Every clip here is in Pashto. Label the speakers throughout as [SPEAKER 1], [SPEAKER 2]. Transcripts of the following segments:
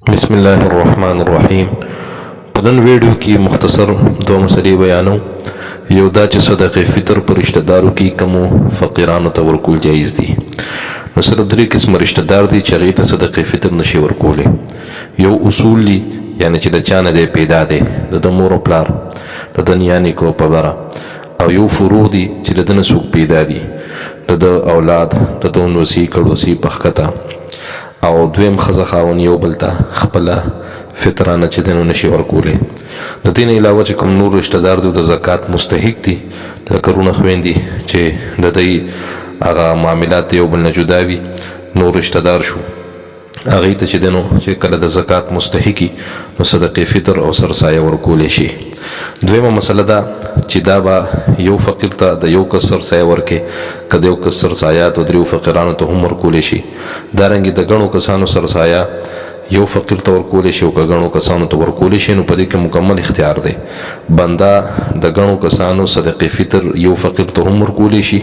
[SPEAKER 1] بسم الله الرحمن الرحیم. په نن ویډیو کې مختصر دوه مسلې بیانو. یو دا چې صدقه فطر پر رشتہ دارو کې کومو فقیرانو ته ورکول جایز دي. نو صرف درې قسم رشتہ دار دي چې هغې ته صدقه فطر نشي ورکولی. یو اصول دي، یعنی چې د چا نه دی پیدا دی، د د مور او پلار، د د نیا نیکو په بره. او یو فروع دي چې د ده نه څوک پیدا دي، د د اولاد، د د ونوسي کړوسي په ښکته. او دویم ښځه خاوند یو بل ته خپله فطرانه چې دی نو نشي ورکولی. د دې نه علاوه چې کوم نور رشته دار دی د زکات مستحق دي، لکه رونه خویندې چې د دوی هغه معاملات یو بل نه جدا وي، نور رشته دار شو، هغې ته چې دی نو چې کله د زکات مستحقي نو صدقې فطر او سرسایه ورکولی شي. دویمه مسله ده چې دا به یو فقیر ته د یو کس سرسایه ورکړي، که د یو کس سرسایه د دریو فقیرانو ته هم ورکولی شي. دارنګې د ګڼو کسانو سرسایه یو فقیر ته ورکولی شي او که ګڼو کسانو ته ورکولی شي، نو په دې کې مکمل اختیار دی. بنده د ګڼو کسانو صدقې فطر یو فقیر ته هم ورکولی شي،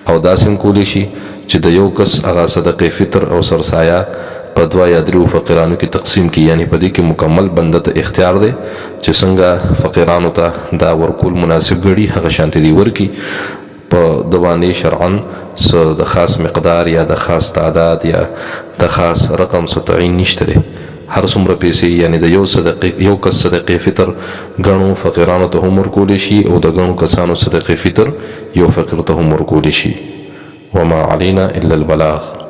[SPEAKER 1] او داسې هم کولی شي چې د یو کس هغه صدقې فطر او سرسایه په دوه یا دریو فقیرانو کې تقسیم کی. یعنی په دې کې مکمل بنده ته اختیار دی چې څنګه فقیرانو ته دا ورکول مناسب ګڼي هغه شانتې دی ورکي. په د باندې شرعاً څه د خاص مقدار یا د خاص تعداد یا د خاص رقم څه تعین نشته دی. هر څومره پیسې، یعنی د یو کس صدقې فطر ګڼو فقیرانو ته هم ورکولی شي، او د ګڼو کسانو صدقې فطر یو فقیر ته هم ورکولی شي. وما علینا الا البلاغ.